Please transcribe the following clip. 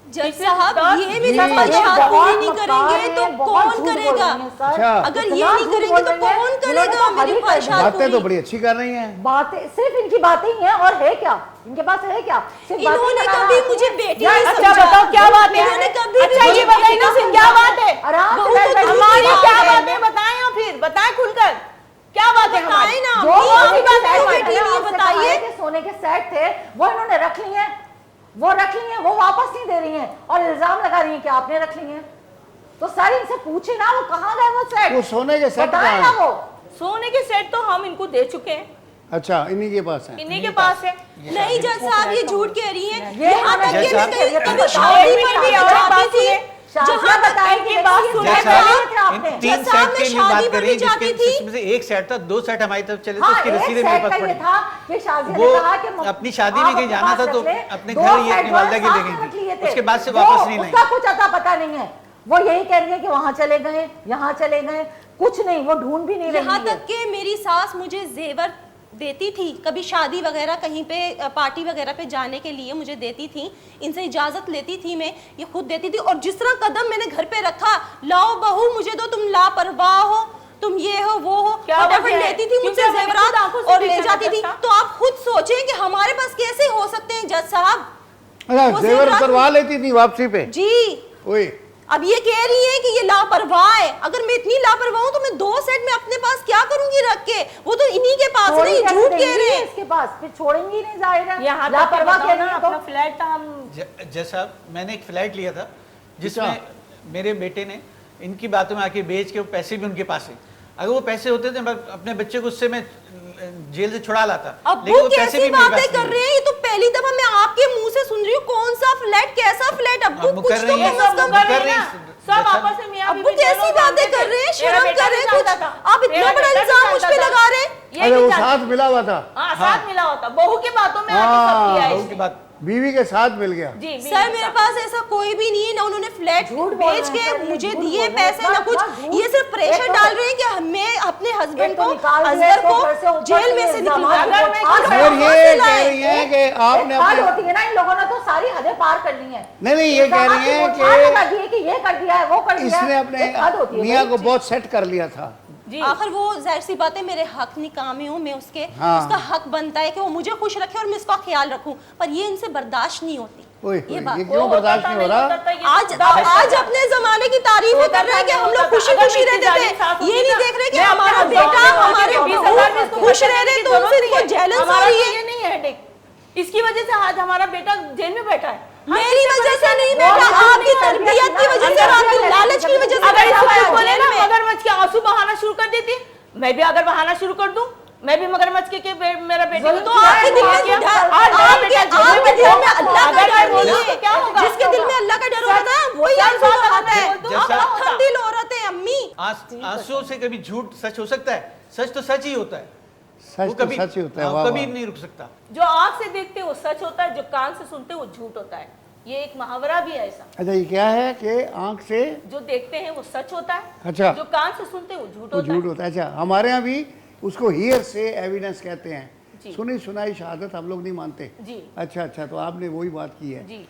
जज साहब ये मेरी ख्वाहिशात पूरी नहीं करेंगे तो कौन करेगा? अगर ये नहीं करेंगे तो कौन करेगा मेरी ख्वाहिशात? बातें तो बड़ी अच्छी कर रही हैं। बातें सिर्फ इनकी बातें ही हैं और है क्या इनके पास? है क्या? इन्होंने कभी मुझे बेटी नहीं अच्छा समझा। बताओ क्या बात है? इन्होंने कभी अच्छा ये बताइए ना सिंह, क्या बात है? हमारी क्या बात है बताएं, और फिर बताएं खुलकर क्या बात है हमारी ना। जो बेटी नहीं बताइए। सोने के सेट थे वो इन्होंने रख लिए हैं, वो रख ली हैं, वो वापस नहीं दे रही हैं और इल्जाम लगा रही हैं कि आपने रख ली हैं। तो सर इनसे पूछे ना वो कहाँ गए वो सेट? वो सोने के सेट बताएं ना। वो सोने के सेट तो हम इनको दे चुके हैं, अच्छा इन्हीं के पास है। इन्हीं के पास है। नहीं जज साहब ये झूठ कह रही हैं। ये यहाँ तक जज कि मैं साहब, कहीं ये कभी तो शादी एक पर मिनट भी और जाती बात थी। सुनिए। शादियां बताएं कि बात देखिए, सुनिए जज पहले। साहब, इन आपने। तीन जज साहब सेट ने की शादी बात पर कर भी रही है जाती थी। जिसमें से एक सेट था, 2 सेट हमारी तरफ चले थे, हाँ, उसकी एक रसीदें सेट मेरे का पास ये पड़ी। था कि शाजिया ने वो कहा कि अपनी शादी में कहीं आप जाना था अपने तो पास रख अपने ले, घर दो ये अपनी सेट वालदा की साथ ले में गई रख थी। लिए थे। उसके बाद से वो वापस नहीं लाई। उसका कुछ अता पता नहीं है। वो यही कह रही है कि वहां चले गए, यहाँ चले गए, कुछ नहीं, वो ढूंढ भी नहीं रही यहाँ है। तक कि मेरी सास मुझे जेवर देती थी, कभी शादी वगैरह कहीं पे पार्टी वगैरह पे जाने के लिए मुझे देती थी, इनसे इजाजत लेती थी, मैं ये खुद देती थी। और जिस तरह कदम मैंने घर पे रखा, लाओ बहू मुझे दो, तुम लापरवाह हो, तुम ये हो वो हो, क्या वजह लेती थी मुझसे जेवरात और ले जाती थी। तो आप खुद सोचें कि हमारे पास कैसे हो सकते हैं जज साहब? अच्छा वो जेवर जेवरात- करवा लेती थी वापसी पे। जी ओए अब ये कह रही है कि ये लापरवाह है। अगर मैं इतनी लापरवाह हूँ तो मैं 2 सेट में अपने पास क्या करूंगी रख के? वो तो इन्हीं के पास छोड़ी नहीं, कैसे झूठ कह देंगी रहे हैं। इसके पास, फिर छोड़ेंगी नहीं, जाहिर है। यहाँ लापरवाह तक कह रही है अपना तो। फ्लैट था हम। जज साहब मैंने एक फ्लैट लिया था जिसमें मेरे बेटे ने इनकी बातों में आके बेच के वो पैसे भी उनके पास है। अगर वो पैसे होते थे मैं अपने बच्चे को उससे मैं जेल से छुड़ा लाता, अब वो कैसी बातें कर रहे हैं? ये तो पहली दफा मैं आपके मुंह से सुन रही हूँ। कौन सा फ्लैट, कैसा फ्लैट? अब्बू कुछ तो कम से कम। सब आपस में मियां अब्बू बीवी कैसी दोनों बातें मानते कर थे। रहे हैं? मेरा शर्म बेटा करें भी कुछ। जानता था। आप इतना मेरा बड़ा बेटा भी इल्जाम मुझ पे जानता था। लगा रहे हैं। ये अरे भी वो जानता साथ मिला हुआ था, हाँ साथ मिला होता, बहू की बातों में आके सब किया है बहू की इसने। बात बीवी के साथ मिल गया। जी बीवी सर के मेरे साथ। पास ऐसा कोई भी नहीं है ना। उन्होंने फ्लैट झूठ बोल बेच रहे हैं के सर, ये मुझे झूठ दिए बोल रहे हैं। पैसे ना बस, कुछ। बस झूठ। ये सिर्फ प्रेशर एक तो- डाल रहे हैं कि मैं अपने हस्बैंड एक तो को, निकाल दिया, अजगर तो को घर से ऊपर जेल में से से इल्जाम निकलवा अगर दिया। मैं और कुछ फिर कहाँ ये से कह लाए? रही हैं कि आपने एक बात अपने होती है ना, इन लोगों ने तो सारी हदें पार कर ली हैं। नहीं ये कह रही हैं कि ये कर दिया है, वो कर दिया है। इसने अपने एक हद होती है मियाँ भाई। को बहुत सेट कर लिया था। जी आखिर वो जाहिर सी बात है मेरे हक निकाह में हूँ मैं, उसके हाँ। उसका हक बनता है कि वो मुझे खुश रखे और मैं उसका ख्याल रखूं। पर ये इनसे बर्दाश्त नहीं होती ओए ये बात। ये क्यों बर्दाश्त नहीं हो रहा? आज अपने जमाने की तारीफ कर रहे हैं कि हम लोग खुशी खुशी रहते थे। ये नहीं देख रहे कि हमारा बेटा, हमारे बहू खुश रह रहे तो उनसे इनको जेलस हो रही है। ये नहीं है हेडेक, इसकी वजह से आज हमारा बेटा जेल में बैठा है। मेरी वजह से नहीं बेटा, आपकी तरबियत की वजह से, आपकी लालच की वजह से अगर बैठा हुआ इसको है बोले जेल ना में। मगरमच्छ के आंसू बहाना शुरू कर देती, मैं भी अगर बहाना शुरू कर दूं, मैं भी मगरमच्छ के मेरा बेटा तो आपके दिल में अल्लाह का डर नहीं है। क्या होगा? जिसके दिल में अल्लाह का डर होता है वही आंसू बहाता है। आप ठंडी औरत है अम्मी। आंसुओं से कभी झूठ सच हो सकता है? सच तो सच ही होता है, सच वो तो कभी सच ही होता है। हाँ, वाह, कभी वाह। नहीं रुक सकता। जो आंख से देखते वो सच होता है, जो कान से सुनते वो झूठ होता है। ये एक मुहावरा भी है ऐसा। अच्छा ये क्या है कि आंख से जो देखते हैं वो सच होता है, अच्छा जो कान से सुनते वो झूठ वो होता झूठ है। होता है। अच्छा हमारे यहाँ भी उसको हियर से एविडेंस कहते हैं। जी। सुनी सुनाई शहादत हम लोग नहीं मानते। जी अच्छा अच्छा, तो आपने वही बात की है। जी